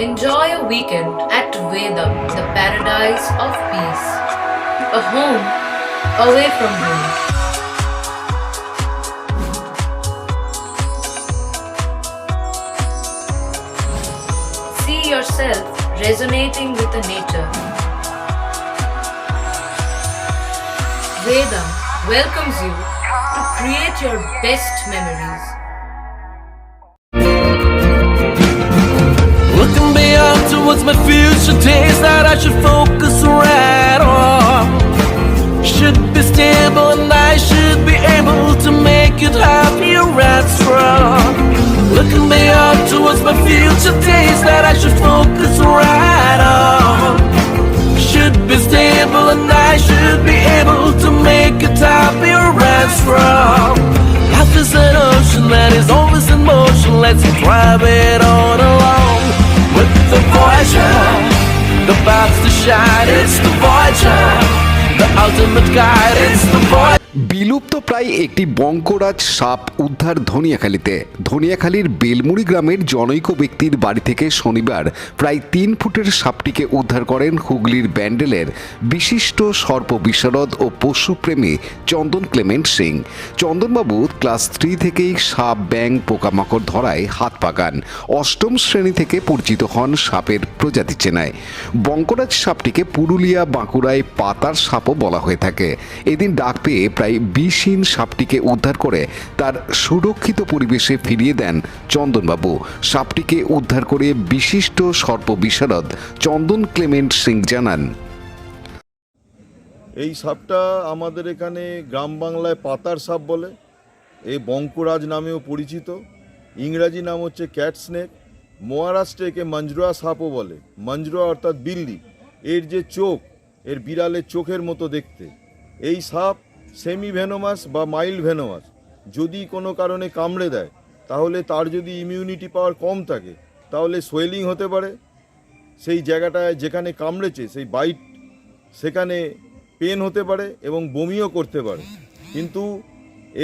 Enjoy a weekend at Vedam, the paradise of peace. A home away from home. See yourself resonating with the nature. Vedam welcomes you to create your best memories. Looking beyond towards my future days that I should focus right on. Should be stable and I should be able to make it happier and strong. Looking beyond towards my future days that I should focus right on. Should be stable and I should be able to make it happier and strong. Life is an ocean that is always in motion. Let's drive it on along. With the Voyager, the path to shine, it's the Voyager, the ultimate guide, it's the Voyager. বিলুপ্ত প্রায় একটি বঙ্করাজ সাপ উদ্ধার ধনিয়াখালীতে। ধনিয়াখালীর বেলমুড়ি গ্রামের জনৈক ব্যক্তির বাড়ি থেকে শনিবার প্রায় 3 ফুটের সাপটিকে উদ্ধার করেন হুগলির ব্যান্ডেলের বিশিষ্ট সর্প বিশারদ ও পশুপ্রেমী চন্দন ক্লেমেন্ট সিং। চন্দনবাবু ক্লাস 3 থেকেই সাপ, ব্যাঙ, পোকামাকড় ধরায় হাত পাকান। অষ্টম শ্রেণী থেকে পরিচিত হন সাপের প্রজাতি চেনায়। বঙ্করাজ সাপটিকে পুরুলিয়া, বাঁকুড়ায় পাতার সাপও বলা হয়ে থাকে। এদিন ডাক পেয়ে প্রায় 20 সাপটিকে উদ্ধার করে তার সুরক্ষিত পরিবেশে ফিরিয়ে দেন চন্দনবাবু। সাপটিকে উদ্ধার করে বিশিষ্ট সর্প বিশারদ চন্দন ক্লেমেন্ট সিং জানান, এই সাপটা আমাদের এখানে গ্রাম বাংলায় পাতার সাপ বলে, এই বঙ্করাজ নামেও পরিচিত। ইংরাজি নাম হচ্ছে ক্যাট স্নেক। মহারাষ্ট্রে একে মঞ্জরা সাপও বলে। মঞ্জরা অর্থাৎ বিল্লি। এর যে চোখ, এর বিড়ালের চোখের মতো দেখতে। এই সাপ সেমি ভেনোমাস বা মাইল্ড ভেনোমাস। যদি কোনো কারণে কামড়ে দেয় তাহলে তার যদি ইমিউনিটি পাওয়ার কম থাকে তাহলে সোয়েলিং হতে পারে, সেই জায়গাটায় যেখানে কামড়েছে সেই বাইট সেখানে পেন হতে পারে এবং বমিও করতে পারে। কিন্তু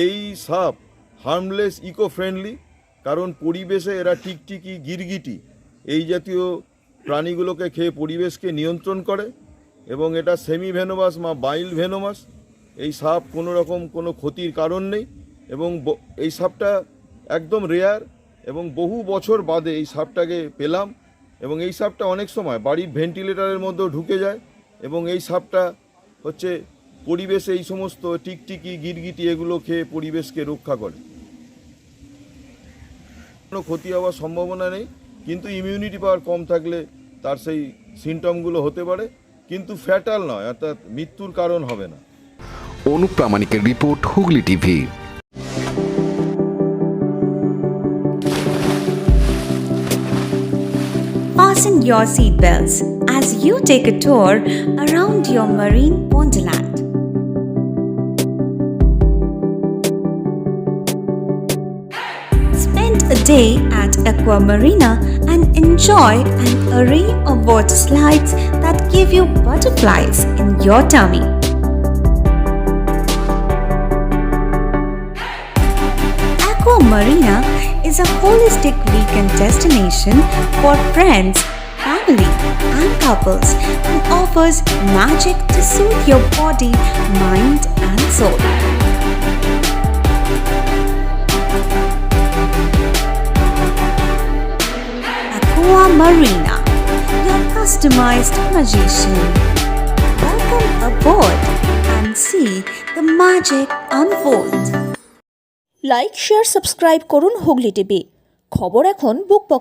এই সাপ হার্মলেস, ইকো ফ্রেন্ডলি, কারণ পরিবেশে এরা টিকটিকি, গিরগিটি এই জাতীয় প্রাণীগুলোকে খেয়ে পরিবেশকে নিয়ন্ত্রণ করে এবং এটা সেমি ভেনোমাস বা মাইল্ড ভেনোমাস। এই সাপ কোনো রকম কোনো ক্ষতির কারণ নেই এবং এই সাপটা একদম রেয়ার এবং বহু বছর বাদে এই সাপটাকে পেলাম এবং এই সাপটা অনেক সময় বাড়ির ভেন্টিলেটরের মধ্যেও ঢুকে যায় এবং এই সাপটা হচ্ছে পরিবেশে এই সমস্ত টিকটিকি, গিরগিটি এগুলো খেয়ে পরিবেশকে রক্ষা করে। কোনো ক্ষতি হওয়ার সম্ভাবনা নেই, কিন্তু ইমিউনিটি পাওয়ার কম থাকলে তার সেই সিমটমগুলো হতে পারে, কিন্তু ফ্যাটাল নয়, অর্থাৎ মৃত্যুর কারণ হবে না। অনুপ প্রামাণিকের report, Hooghly TV. Fasten your seatbelts as you take a tour around your marine wonderland. Spend a day at Aqua Marina and enjoy an array of water slides that give you butterflies in your tummy. Aqua Marina is a holistic weekend destination for friends, family, and couples and offers magic to soothe your body, mind, and soul. Aqua Marina, your customized magician. Welcome aboard and see the magic unfold. Like, share, subscribe করুন Hooghly TV. খবর এখন বুক পকেটে।